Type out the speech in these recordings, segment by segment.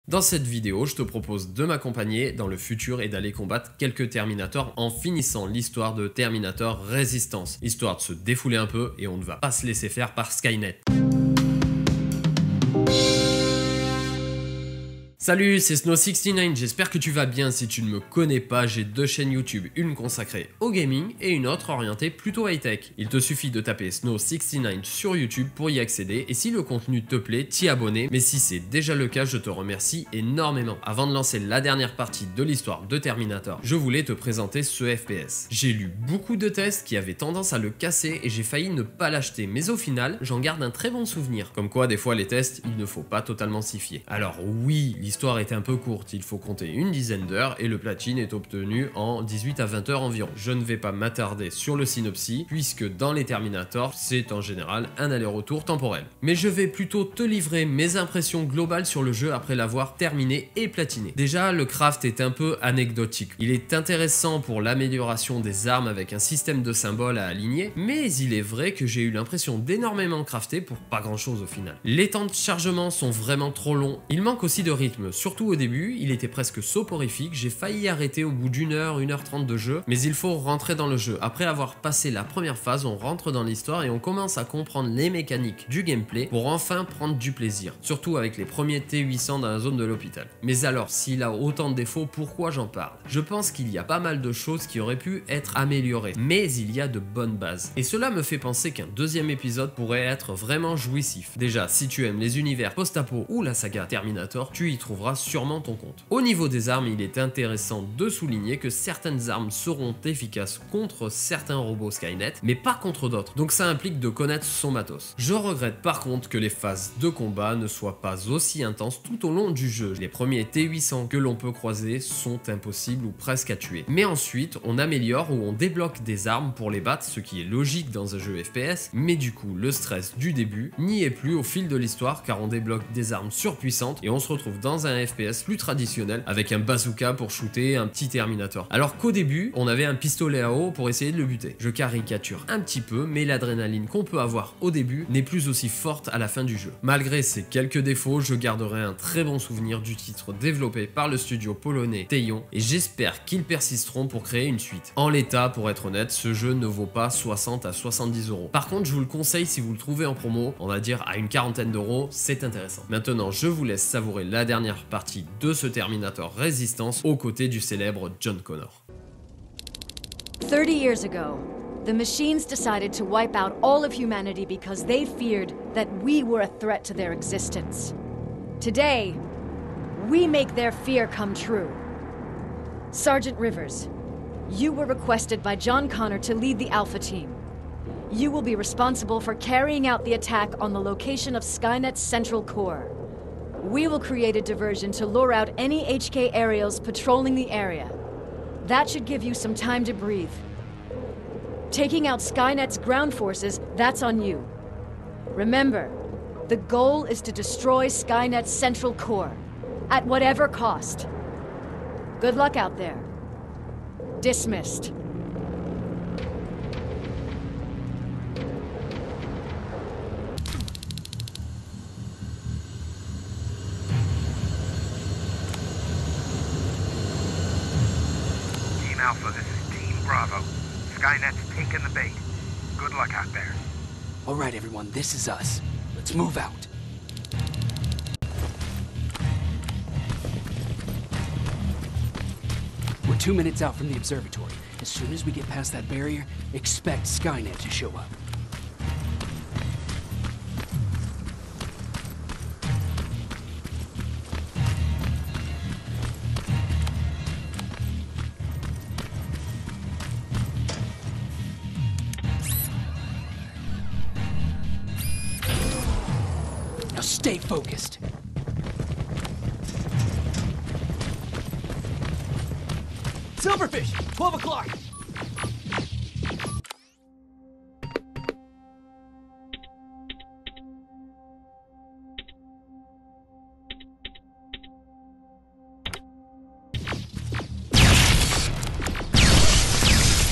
Dans cette vidéo, je te propose de m'accompagner dans le futur et d'aller combattre quelques Terminators en finissant l'histoire de Terminator Résistance, histoire de se défouler un peu et on ne va pas se laisser faire par Skynet. Salut, c'est Snow69, j'espère que tu vas bien. Si tu ne me connais pas, j'ai deux chaînes YouTube, une consacrée au gaming et une autre orientée plutôt high-tech. Il te suffit de taper Snow69 sur YouTube pour y accéder et si le contenu te plaît, t'y abonner. Mais si c'est déjà le cas, je te remercie énormément. Avant de lancer la dernière partie de l'histoire de Terminator, je voulais te présenter ce FPS. J'ai lu beaucoup de tests qui avaient tendance à le casser et j'ai failli ne pas l'acheter, mais au final, j'en garde un très bon souvenir. Comme quoi, des fois, les tests, il ne faut pas totalement s'y fier. Alors oui, l'histoire est un peu courte, il faut compter une dizaine d'heures et le platine est obtenu en 18 à 20 heures environ. Je ne vais pas m'attarder sur le synopsis puisque dans les Terminators, c'est en général un aller-retour temporel. Mais je vais plutôt te livrer mes impressions globales sur le jeu après l'avoir terminé et platiné. Déjà, le craft est un peu anecdotique. Il est intéressant pour l'amélioration des armes avec un système de symboles à aligner, mais il est vrai que j'ai eu l'impression d'énormément crafter pour pas grand chose au final. Les temps de chargement sont vraiment trop longs, il manque aussi de rythme. Surtout au début, il était presque soporifique, j'ai failli arrêter au bout d'une heure, 1h30 de jeu, mais il faut rentrer dans le jeu. Après avoir passé la première phase, on rentre dans l'histoire et on commence à comprendre les mécaniques du gameplay pour enfin prendre du plaisir, surtout avec les premiers T800 dans la zone de l'hôpital. Mais alors, s'il a autant de défauts, pourquoi j'en parle? Je pense qu'il y a pas mal de choses qui auraient pu être améliorées, mais il y a de bonnes bases. Et cela me fait penser qu'un deuxième épisode pourrait être vraiment jouissif. Déjà, si tu aimes les univers post-apo ou la saga Terminator, tu y trouveras sûrement ton compte. Au niveau des armes, il est intéressant de souligner que certaines armes seront efficaces contre certains robots Skynet, mais pas contre d'autres, donc ça implique de connaître son matos. Je regrette par contre que les phases de combat ne soient pas aussi intenses tout au long du jeu. Les premiers T800 que l'on peut croiser sont impossibles ou presque à tuer. Mais ensuite, on améliore ou on débloque des armes pour les battre, ce qui est logique dans un jeu FPS, mais du coup, le stress du début n'y est plus au fil de l'histoire car on débloque des armes surpuissantes et on se retrouve dans un FPS plus traditionnel avec un bazooka pour shooter un petit Terminator. Alors qu'au début, on avait un pistolet à eau pour essayer de le buter. Je caricature un petit peu, mais l'adrénaline qu'on peut avoir au début n'est plus aussi forte à la fin du jeu. Malgré ces quelques défauts, je garderai un très bon souvenir du titre développé par le studio polonais Teion et j'espère qu'ils persisteront pour créer une suite. En l'état, pour être honnête, ce jeu ne vaut pas 60 à 70 euros. Par contre, je vous le conseille si vous le trouvez en promo, on va dire à une quarantaine d'euros, c'est intéressant. Maintenant, je vous laisse savourer la dernière partie de ce Terminator Résistance aux côtés du célèbre John Connor. 30 years ago, the machines decided to wipe out all of humanity because they feared that we were a threat to their existence. Today, we make their fear come true. Sergeant Rivers, you were requested by John Connor to lead the Alpha team. You will be responsible for carrying out the attack on the location of Skynet's central core. We will create a diversion to lure out any HK aerials patrolling the area. That should give you some time to breathe. Taking out Skynet's ground forces, that's on you. Remember, the goal is to destroy Skynet's central core, at whatever cost. Good luck out there. Dismissed. Alpha, this is Team Bravo. Skynet's taken the bait. Good luck out there. All right, everyone, this is us. Let's move out. We're 2 minutes out from the observatory. As soon as we get past that barrier, expect Skynet to show up. Now stay focused. Silverfish, 12 o'clock.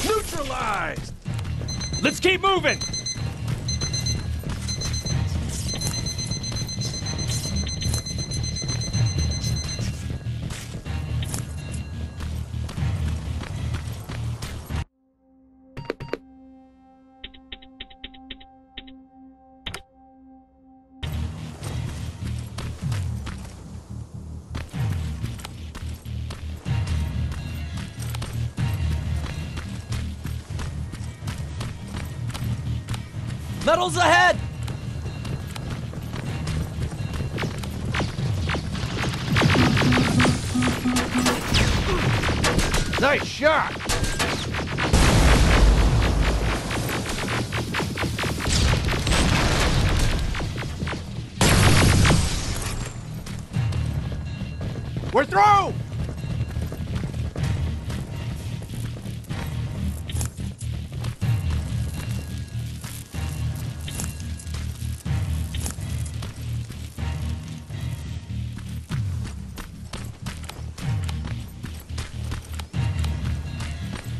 Neutralized! Let's keep moving! Metals ahead! Nice shot! We're through!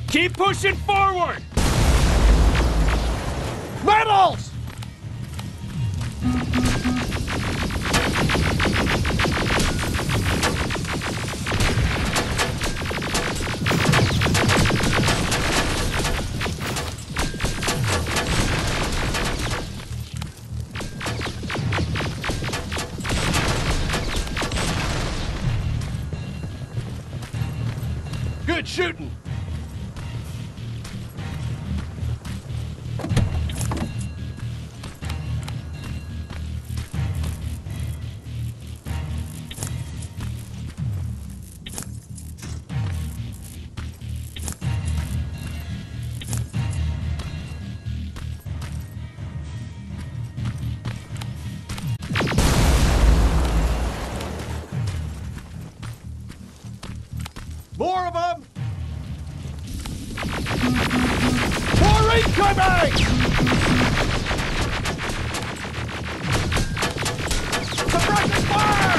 Keep pushing forward! Medals! Good shooting! More of them! More incoming! Suppressing fire!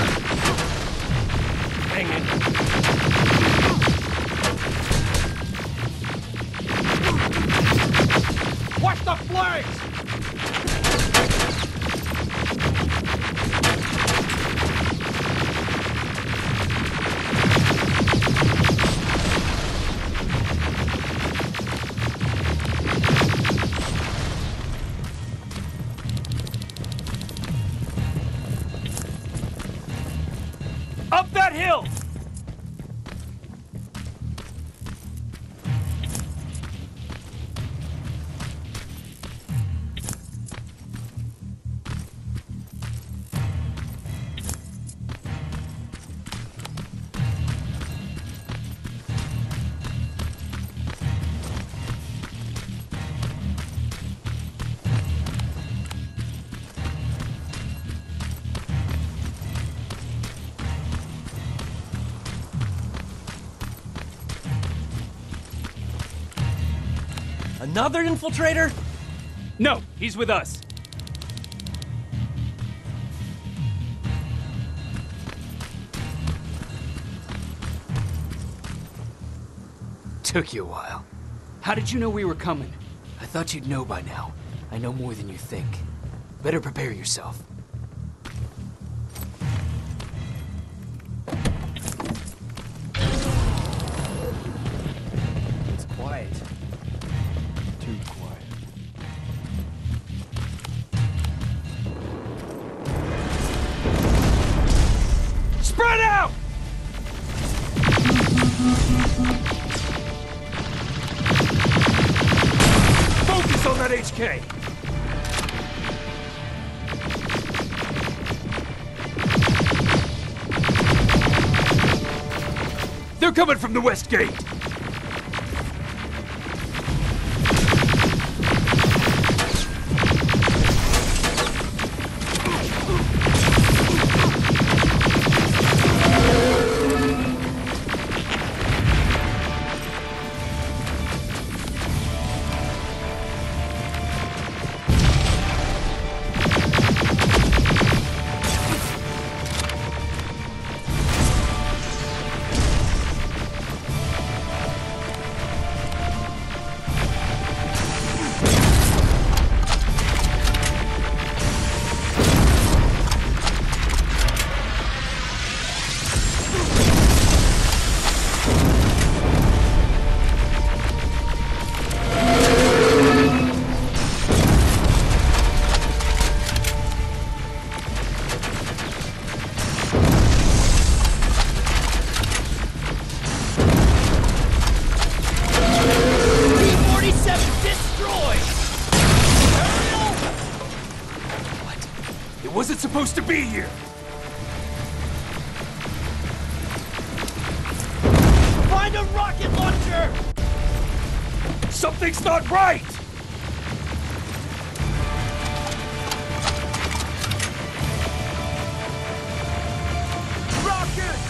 Hang in. Watch the flanks! Up that hill! Another infiltrator? No, he's with us. Took you a while. How did you know we were coming? I thought you'd know by now. I know more than you think. Better prepare yourself. It's quiet. Too quiet. Spread out! Focus on that HK! They're coming from the west gate! wasn't supposed to be here! Find a rocket launcher! Something's not right! Rocket!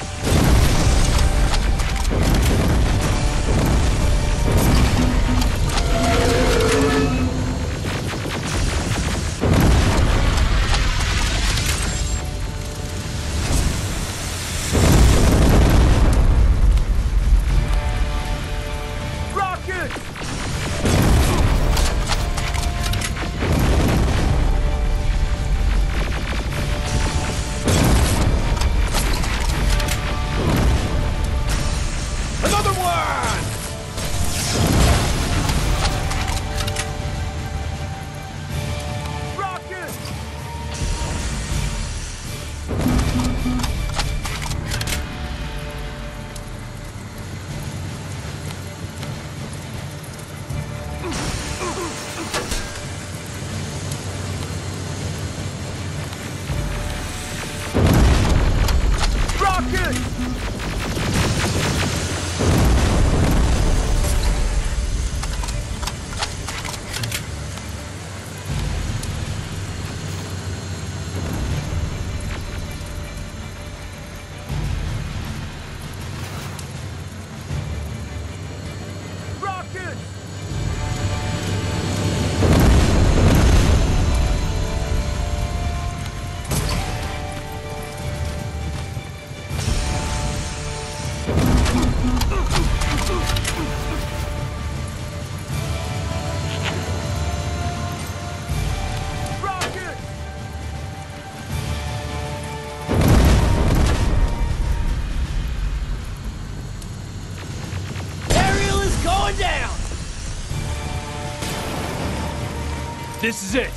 This is it!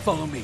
Follow me.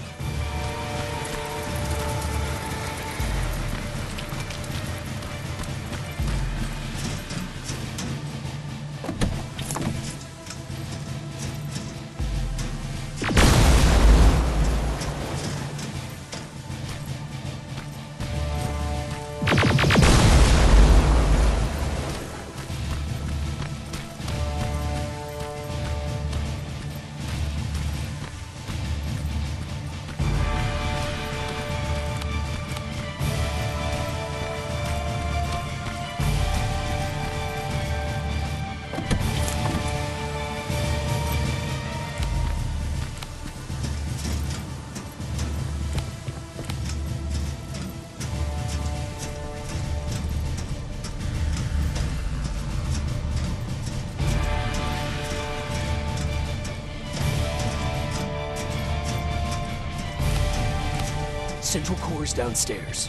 Central core's downstairs.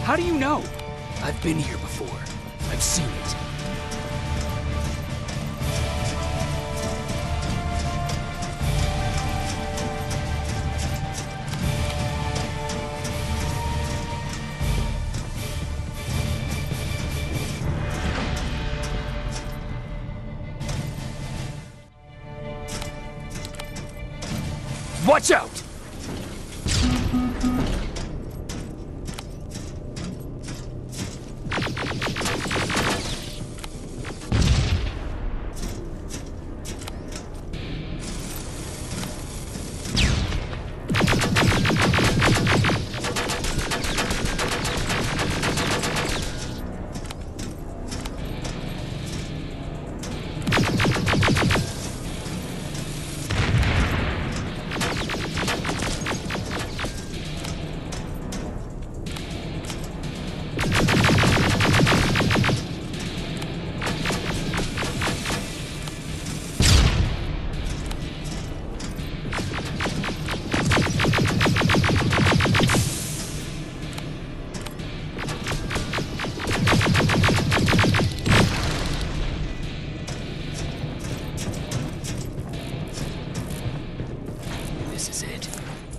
How do you know? I've been here before. I've seen it. Watch out!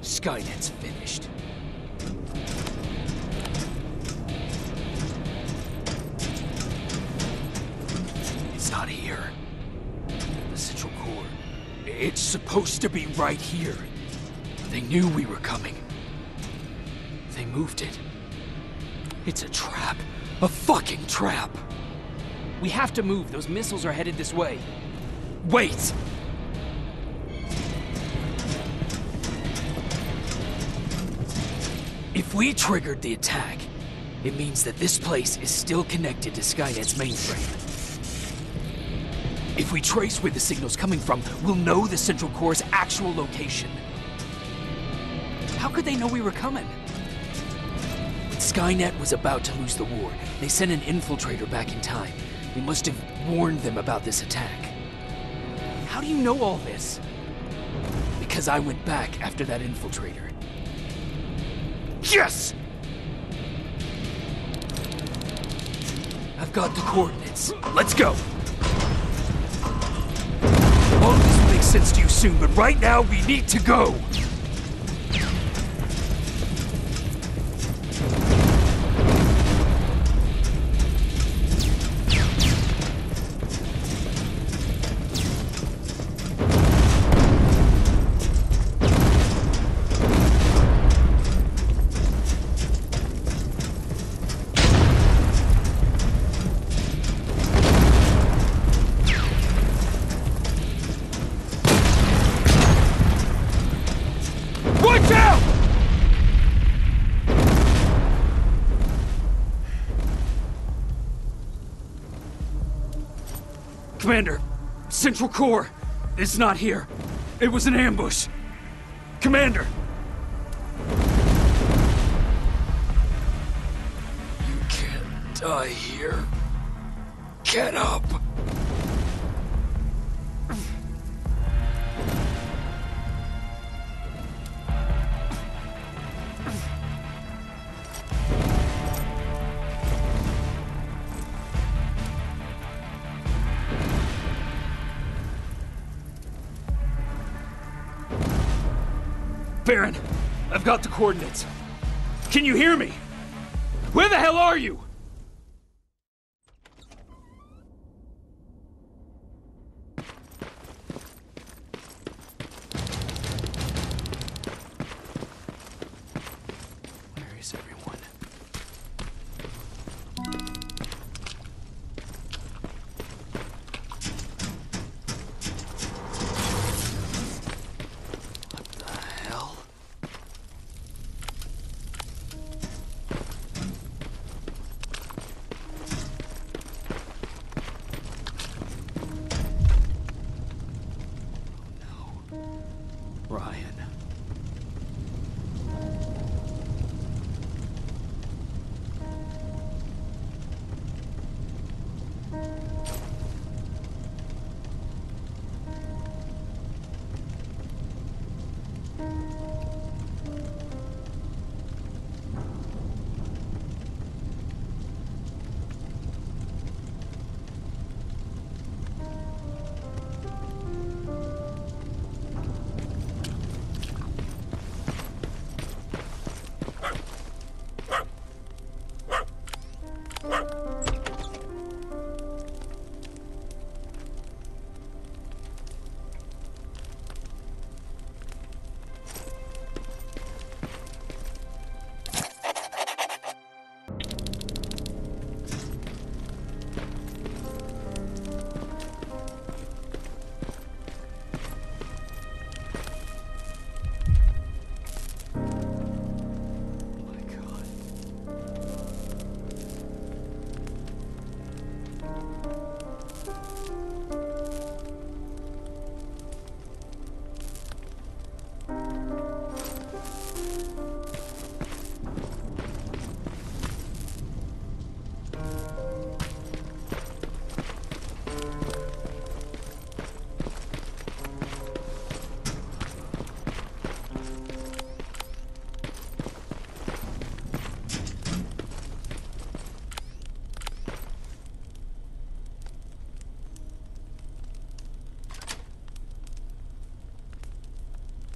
Skynet's finished. It's not here. The central core. It's supposed to be right here. They knew we were coming. They moved it. It's a trap. A fucking trap! We have to move. Those missiles are headed this way. Wait! If we triggered the attack, it means that this place is still connected to Skynet's mainframe. If we trace where the signal's coming from, we'll know the Central Core's actual location. How could they know we were coming? Skynet was about to lose the war. They sent an infiltrator back in time. They must have warned them about this attack. How do you know all this? Because I went back after that infiltrator. Yes! I've got the coordinates. Let's go! All of this will make sense to you soon, but right now we need to go! Commander, Central Core is not here. It was an ambush. Commander! You can't die here. Get up! Baron, I've got the coordinates. Can you hear me? Where the hell are you? Where is everyone? What the hell? Ryan.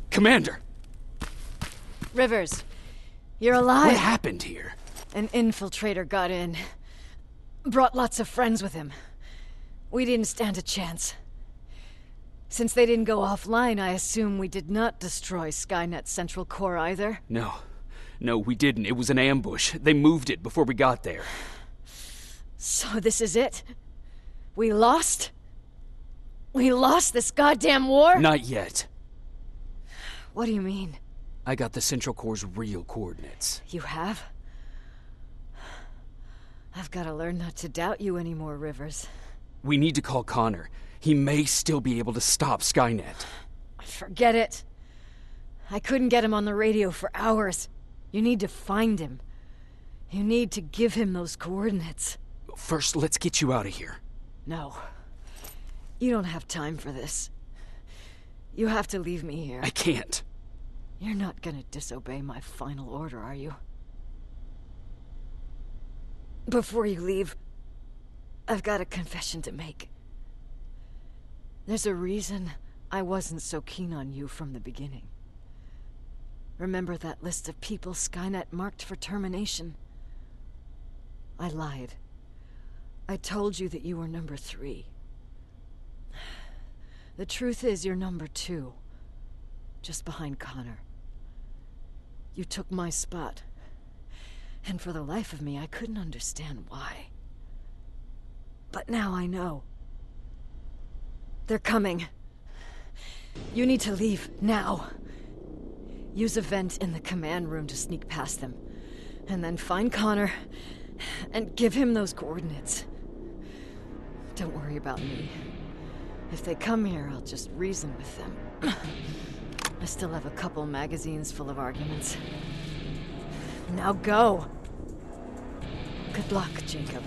Commander! Rivers, you're alive. What happened here? An infiltrator got in. Brought lots of friends with him. We didn't stand a chance. Since they didn't go offline, I assume we did not destroy Skynet's central core either? No. No, we didn't. It was an ambush. They moved it before we got there. So this is it? We lost? We lost this goddamn war? Not yet. What do you mean? I got the central core's real coordinates. You have? I've got to learn not to doubt you anymore, Rivers. We need to call Connor. He may still be able to stop Skynet. Forget it. I couldn't get him on the radio for hours. You need to find him. You need to give him those coordinates. First, let's get you out of here. No. You don't have time for this. You have to leave me here. I can't. You're not gonna disobey my final order, are you? Before you leave, I've got a confession to make. There's a reason I wasn't so keen on you from the beginning. Remember that list of people Skynet marked for termination? I lied. I told you that you were number 3. The truth is you're number 2. Just behind Connor. You took my spot. And for the life of me, I couldn't understand why. But now I know. They're coming. You need to leave, now. Use a vent in the command room to sneak past them. And then find Connor, and give him those coordinates. Don't worry about me. If they come here, I'll just reason with them. I still have a couple magazines full of arguments. Now go! Good luck, Jacob.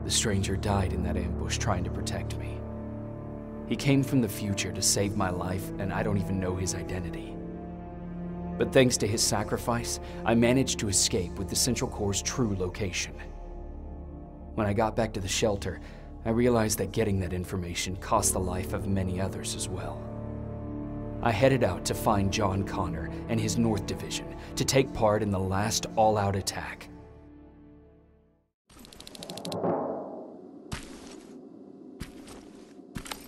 The stranger died in that ambush trying to protect me. He came from the future to save my life, and I don't even know his identity. But thanks to his sacrifice, I managed to escape with the Central Core's true location. When I got back to the shelter, I realized that getting that information cost the life of many others as well. I headed out to find John Connor and his North Division to take part in the last all-out attack.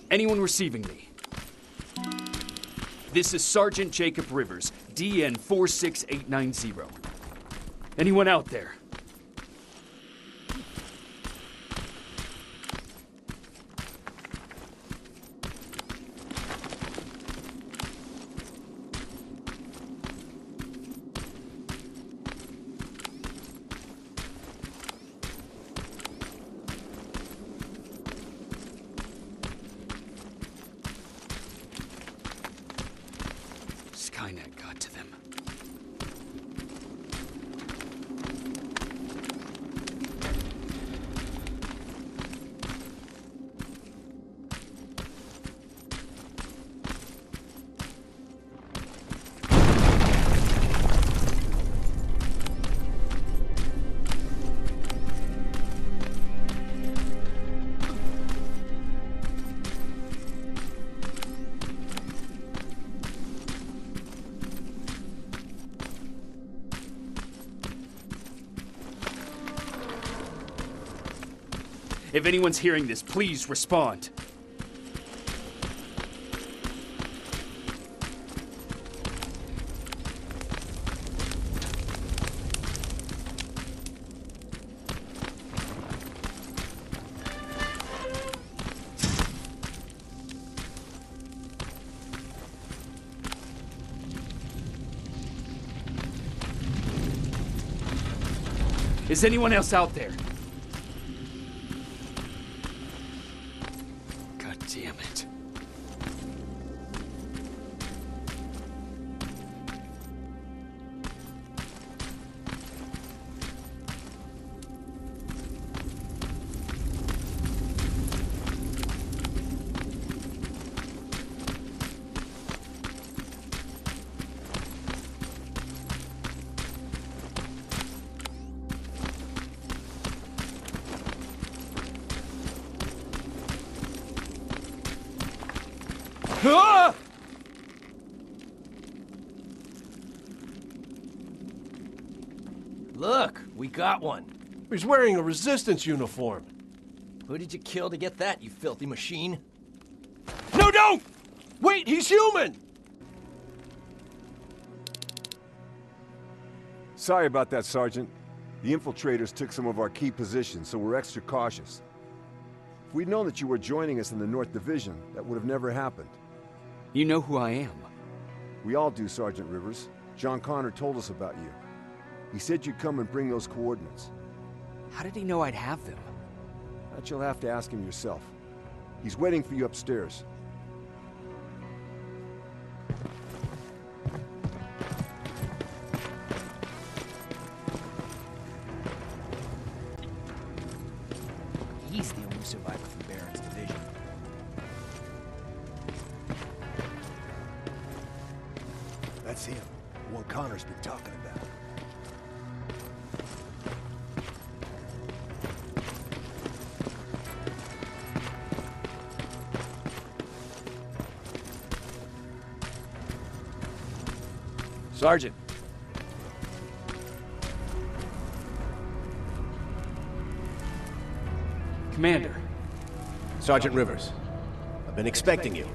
Anyone receiving me? This is Sergeant Jacob Rivers, DN 46890. Anyone out there? Skynet got to them. If anyone's hearing this, please respond. Is anyone else out there? God damn it. Ah! Look, we got one. He's wearing a Resistance uniform. Who did you kill to get that, you filthy machine? No, don't! Wait, he's human! Sorry about that, Sergeant. The infiltrators took some of our key positions, so we're extra cautious. If we'd known that you were joining us in the North Division, that would have never happened. You know who I am. We all do, Sergeant Rivers. John Connor told us about you. He said you'd come and bring those coordinates. How did he know I'd have them? That you'll have to ask him yourself. He's waiting for you upstairs. He's the only survivor from Baron's division. That's him. The one Connor's been talking about. Sergeant. Commander. Sergeant Rivers, I've been expecting you.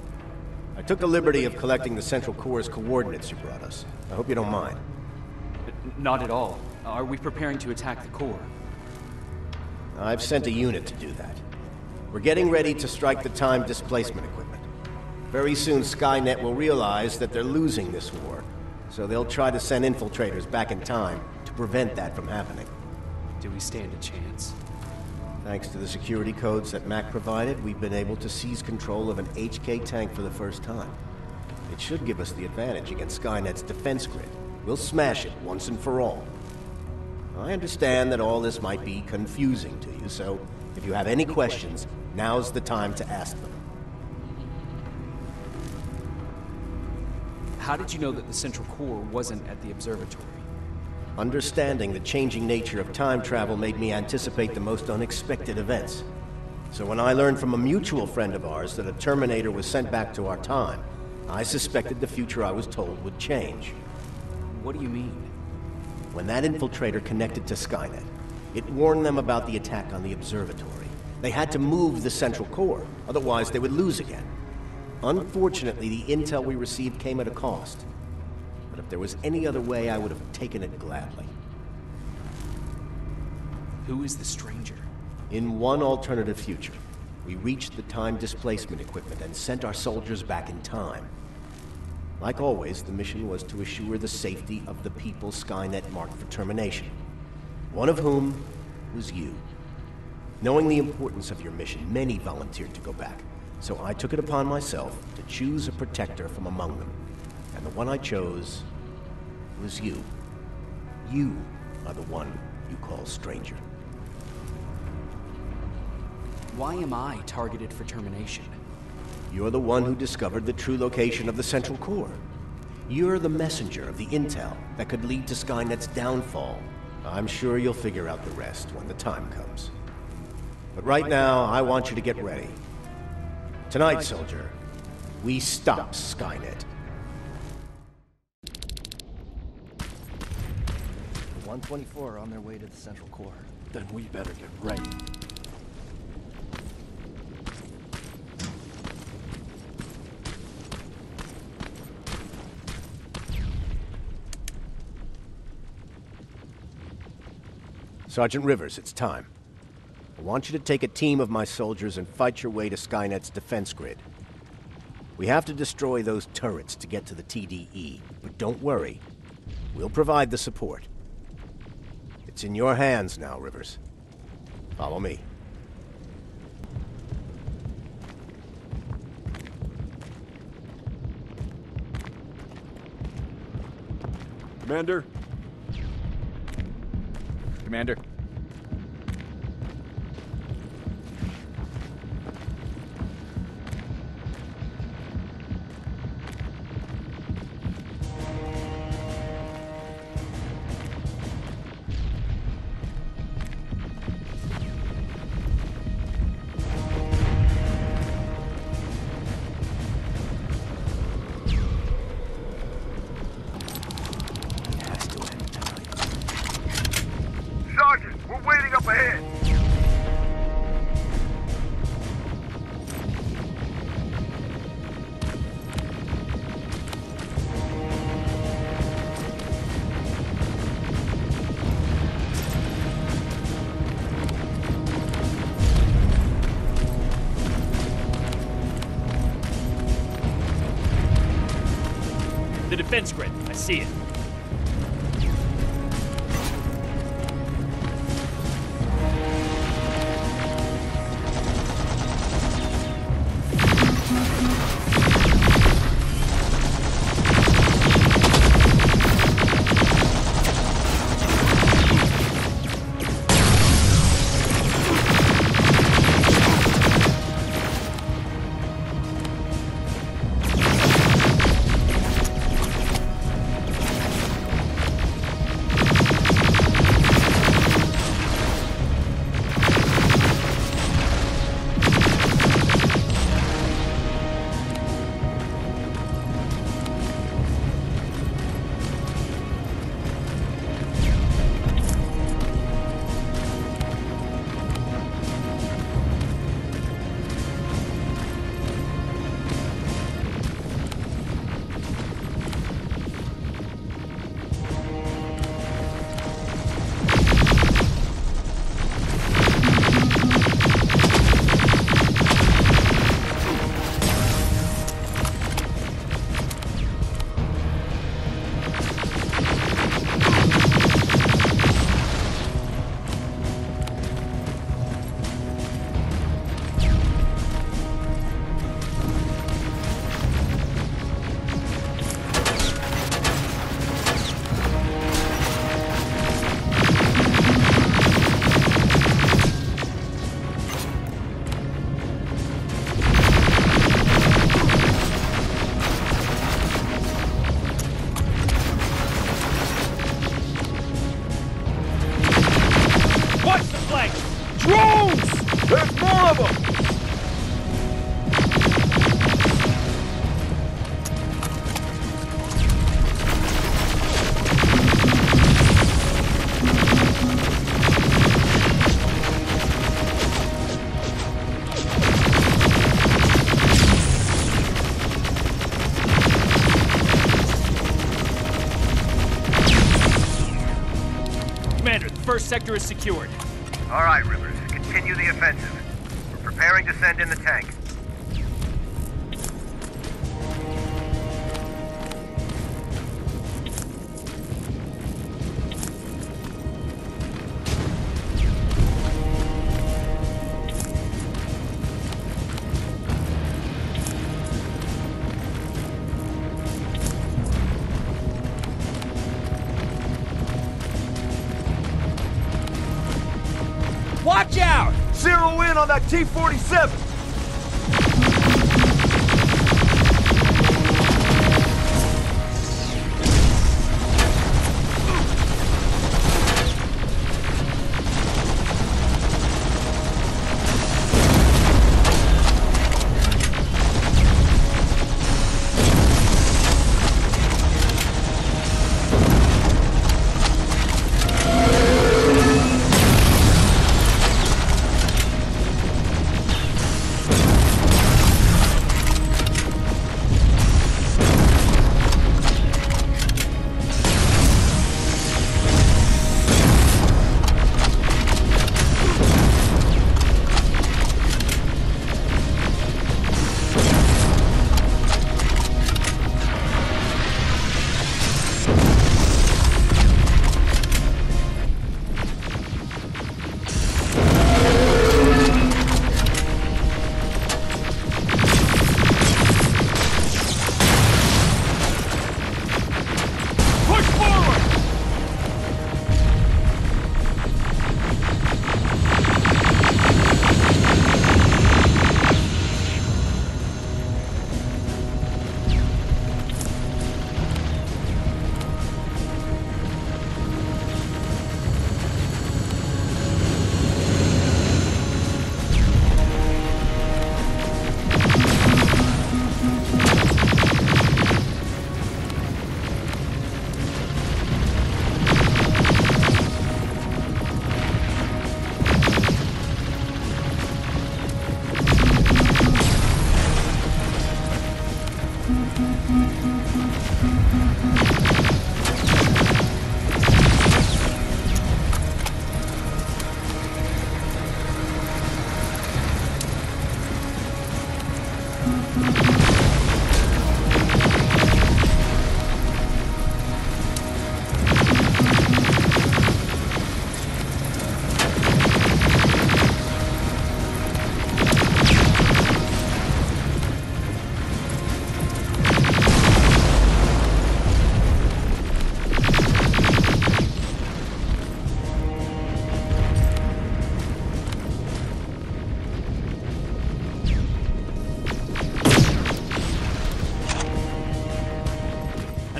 I took the liberty of collecting the Central Core's coordinates you brought us. I hope you don't mind. Not at all. Are we preparing to attack the core? I've sent a unit to do that. We're getting ready to strike the time displacement equipment. Very soon Skynet will realize that they're losing this war, so they'll try to send infiltrators back in time to prevent that from happening. Do we stand a chance? Thanks to the security codes that Mac provided, we've been able to seize control of an HK tank for the first time. It should give us the advantage against Skynet's defense grid. We'll smash it once and for all. I understand that all this might be confusing to you, so if you have any questions, now's the time to ask them. How did you know that the central core wasn't at the observatory? Understanding the changing nature of time travel made me anticipate the most unexpected events. So when I learned from a mutual friend of ours that a Terminator was sent back to our time, I suspected the future I was told would change. What do you mean? When that infiltrator connected to Skynet, it warned them about the attack on the observatory. They had to move the central core, otherwise they would lose again. Unfortunately, the intel we received came at a cost. But if there was any other way, I would have taken it gladly. Who is the stranger? In one alternative future, we reached the time displacement equipment and sent our soldiers back in time. Like always, the mission was to assure the safety of the people Skynet marked for termination. One of whom was you. Knowing the importance of your mission, many volunteered to go back. So I took it upon myself to choose a protector from among them. And the one I chose was you. You are the one you call stranger. Why am I targeted for termination? You're the one who discovered the true location of the central core. You're the messenger of the intel that could lead to Skynet's downfall. I'm sure you'll figure out the rest when the time comes. But right now, I want you to get ready. Tonight, soldier, we stop Skynet. 124 are on their way to the central core. Then we better get ready. Sergeant Rivers, it's time. I want you to take a team of my soldiers and fight your way to Skynet's defense grid. We have to destroy those turrets to get to the TDE, but don't worry. We'll provide the support. It's in your hands now, Rivers. Follow me. Commander? Commander. Sergeant, we're waiting up ahead. The defense grid. I see it. flank! Drones! There's more of them! First sector is secured. All right, Rivers. Continue the offensive. We're preparing to send in the tank. Watch out! Zero in on that T-47!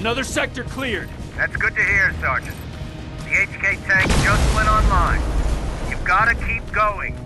Another sector cleared. That's good to hear, Sergeant. The HK tank just went online. You've got to keep going.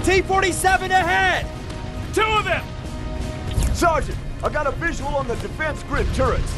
T-47 ahead! Two of them! Sergeant, I got a visual on the defense grid turrets.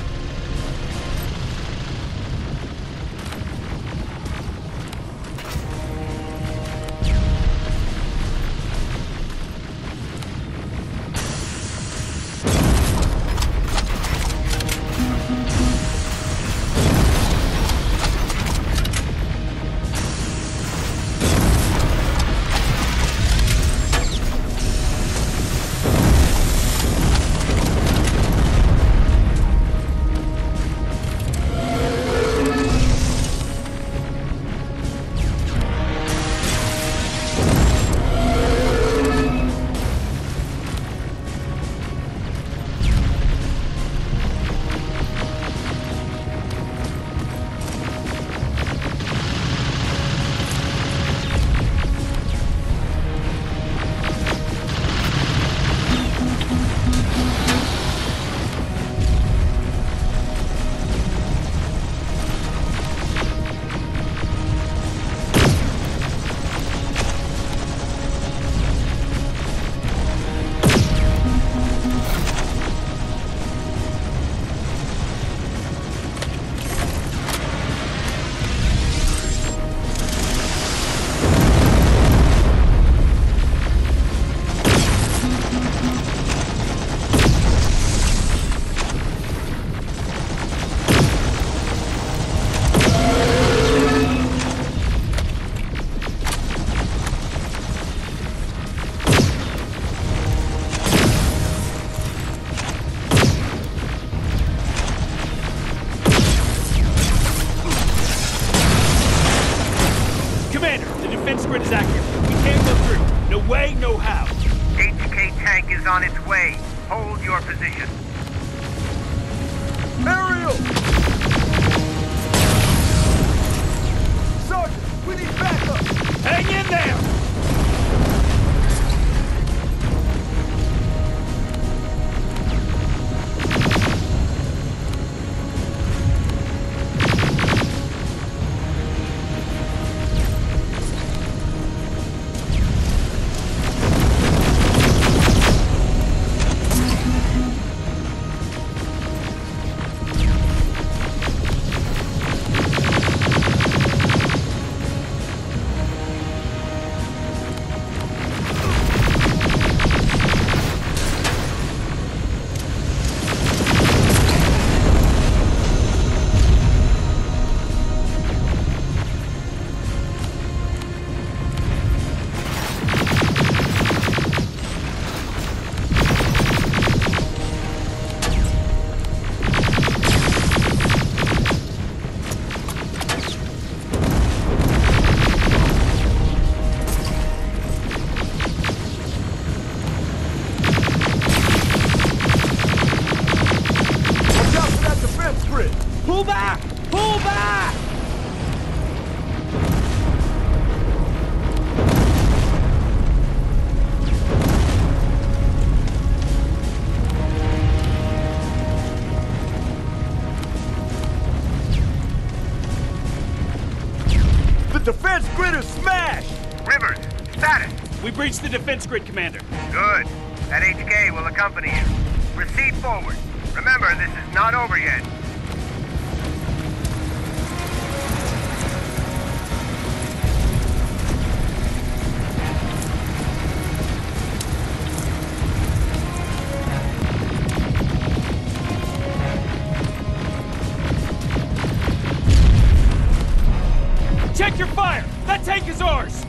Hold your position. Aerial! Sergeant, we need backup! Hang in there! Pull back! Pull back! The defense grid is smashed! Rivers, status. We breached the defense grid, Commander. Good. That HK will accompany you. Proceed forward. Remember, this is not over yet. Check your fire! That tank is ours!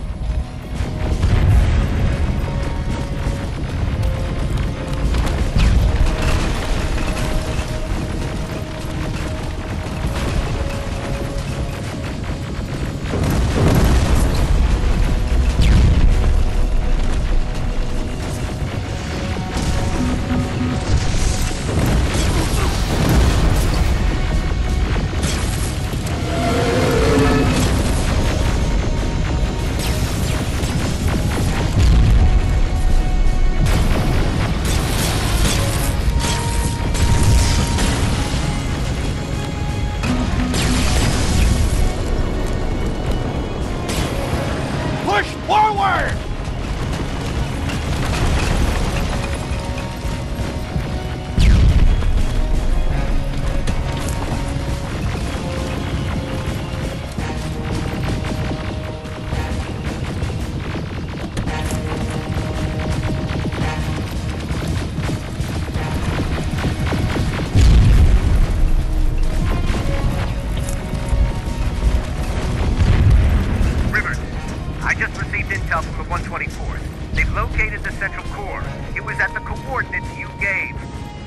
intel from the 124th. They've located the central core. It was at the coordinates you gave.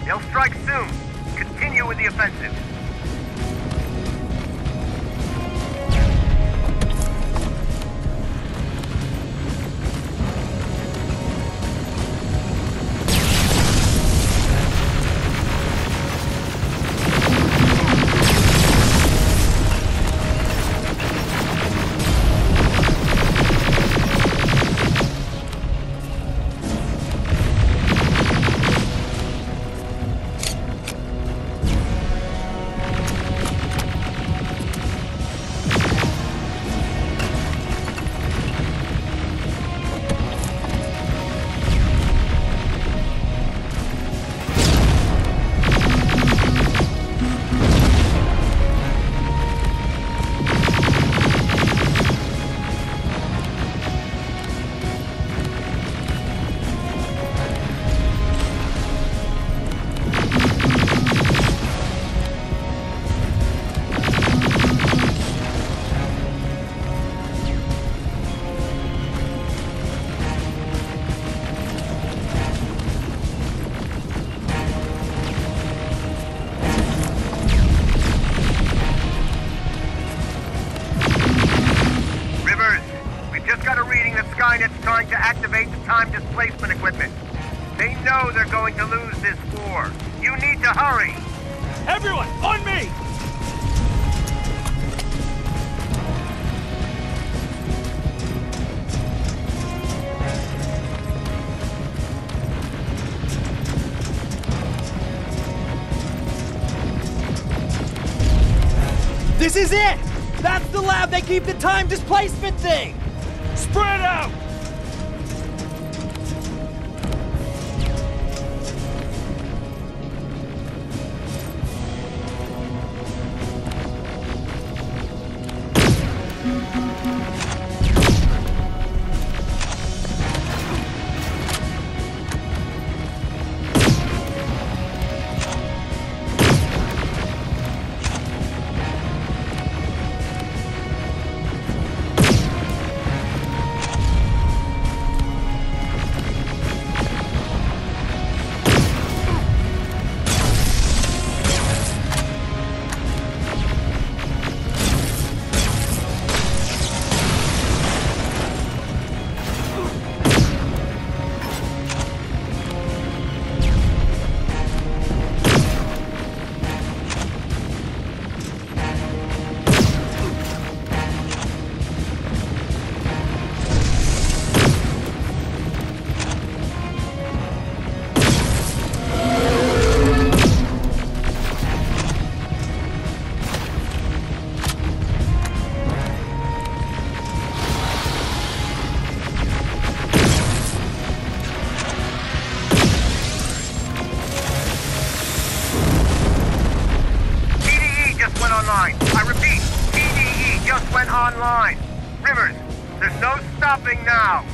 They'll strike soon. Continue with the offensive. Skynet's trying to activate the time displacement equipment. They know they're going to lose this war. You need to hurry. Everyone, on me! This is it! That's the lab they keep the time displacement thing! Spread out! Online. Rivers, there's no stopping now.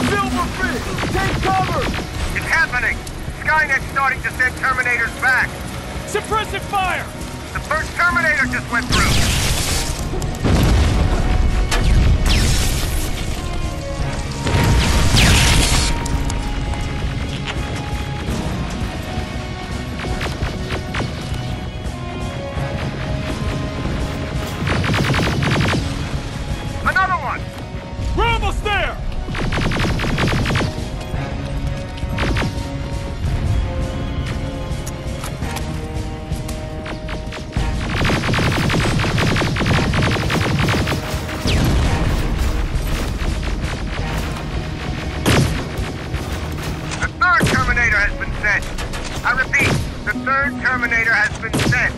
Silverfish, take cover! It's happening. Skynet's starting to send Terminators back. Suppressive fire! The first Terminator just went through! Another one! We're almost there! I repeat, the third Terminator has been sent.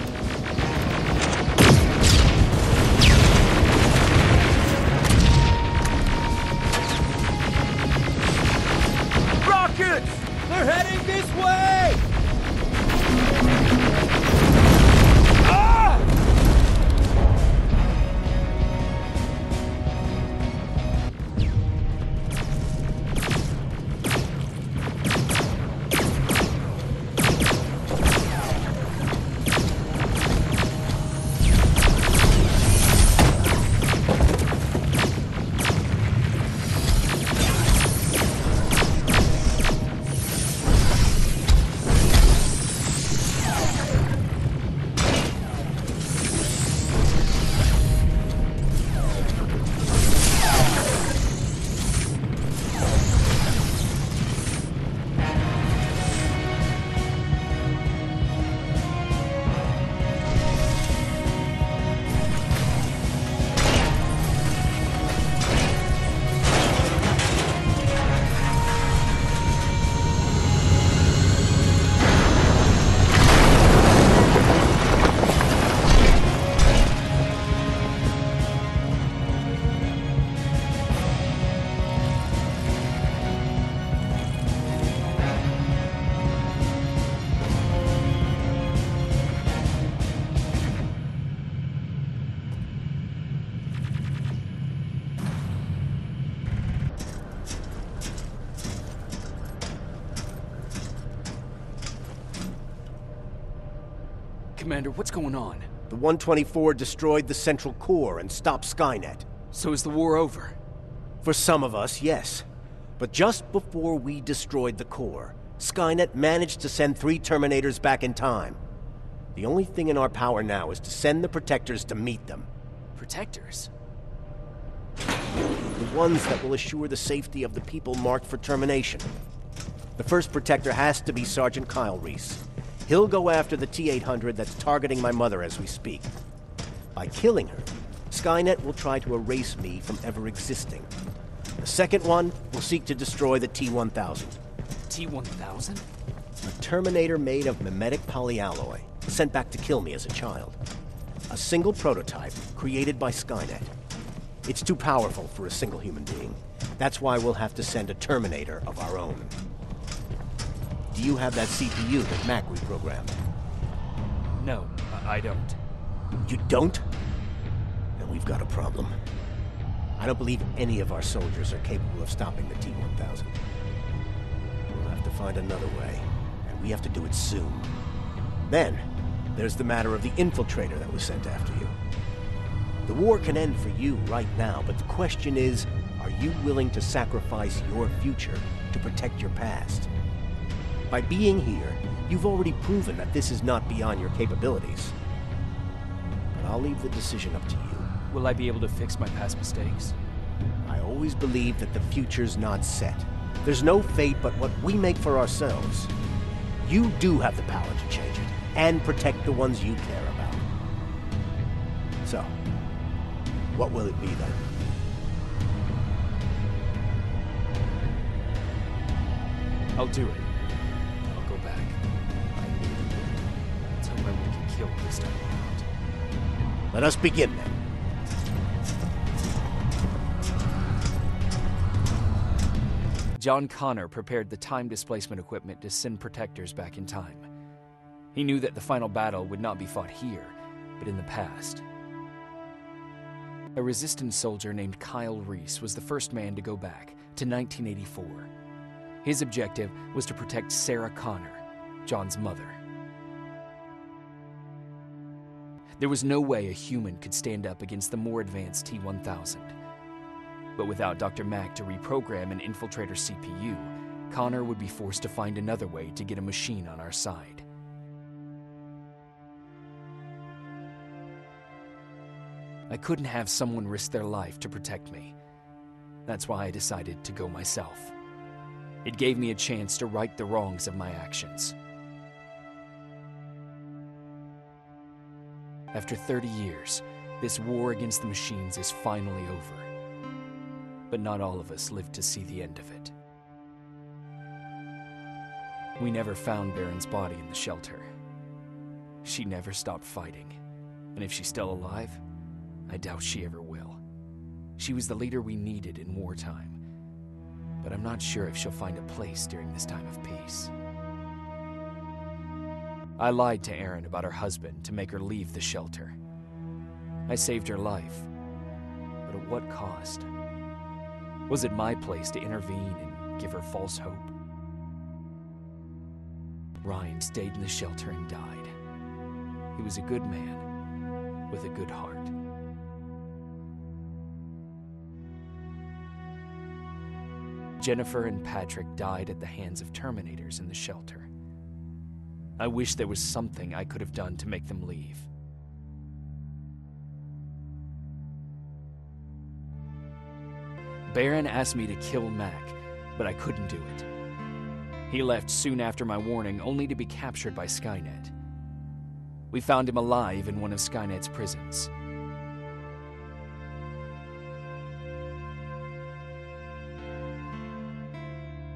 Rockets! They're heading this way! Ah! Commander, what's going on? The 124 destroyed the central core and stopped Skynet. So is the war over? For some of us, yes. But just before we destroyed the core, Skynet managed to send 3 Terminators back in time. The only thing in our power now is to send the Protectors to meet them. Protectors? The ones that will assure the safety of the people marked for termination. The first Protector has to be Sergeant Kyle Reese. He'll go after the T-800 that's targeting my mother as we speak. By killing her, Skynet will try to erase me from ever existing. The second one will seek to destroy the T-1000. T-1000? A Terminator made of mimetic polyalloy, sent back to kill me as a child. A single prototype created by Skynet. It's too powerful for a single human being. That's why we'll have to send a Terminator of our own. Do you have that CPU that Mac reprogrammed? No, I don't. You don't? Then we've got a problem. I don't believe any of our soldiers are capable of stopping the T-1000. We'll have to find another way, and we have to do it soon. Then, there's the matter of the infiltrator that was sent after you. The war can end for you right now, but the question is, are you willing to sacrifice your future to protect your past? By being here, you've already proven that this is not beyond your capabilities. But I'll leave the decision up to you. Will I be able to fix my past mistakes? I always believe that the future's not set. There's no fate but what we make for ourselves. You do have the power to change it, and protect the ones you care about. So, what will it be then? I'll do it. I'll go back. Tell my we can kill this time around. Let us begin then. John Connor prepared the time displacement equipment to send Protectors back in time. He knew that the final battle would not be fought here, but in the past. A Resistance soldier named Kyle Reese was the first man to go back to 1984. His objective was to protect Sarah Connor, John's mother. There was no way a human could stand up against the more advanced T-1000. But without Dr. Mack to reprogram an infiltrator CPU, Connor would be forced to find another way to get a machine on our side. I couldn't have someone risk their life to protect me. That's why I decided to go myself. It gave me a chance to right the wrongs of my actions. After 30 years, this war against the machines is finally over. But not all of us lived to see the end of it. We never found Baron's body in the shelter. She never stopped fighting, and if she's still alive, I doubt she ever will. She was the leader we needed in wartime, but I'm not sure if she'll find a place during this time of peace. I lied to Erin about her husband to make her leave the shelter. I saved her life, but at what cost? Was it my place to intervene and give her false hope? Ryan stayed in the shelter and died. He was a good man with a good heart. Jennifer and Patrick died at the hands of Terminators in the shelter. I wish there was something I could have done to make them leave. Baron asked me to kill Mac, but I couldn't do it. He left soon after my warning, only to be captured by Skynet. We found him alive in one of Skynet's prisons.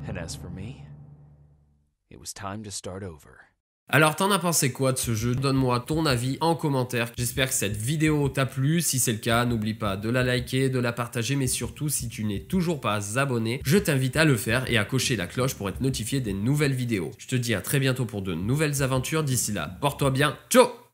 And as for me, it was time to start over. Alors t'en as pensé quoi de ce jeu? Donne-moi ton avis en commentaire. J'espère que cette vidéo t'a plu. Si c'est le cas, n'oublie pas de la liker, de la partager, mais surtout si tu n'es toujours pas abonné, je t'invite à le faire et à cocher la cloche pour être notifié des nouvelles vidéos. Je te dis à très bientôt pour de nouvelles aventures. D'ici là, porte-toi bien. Ciao!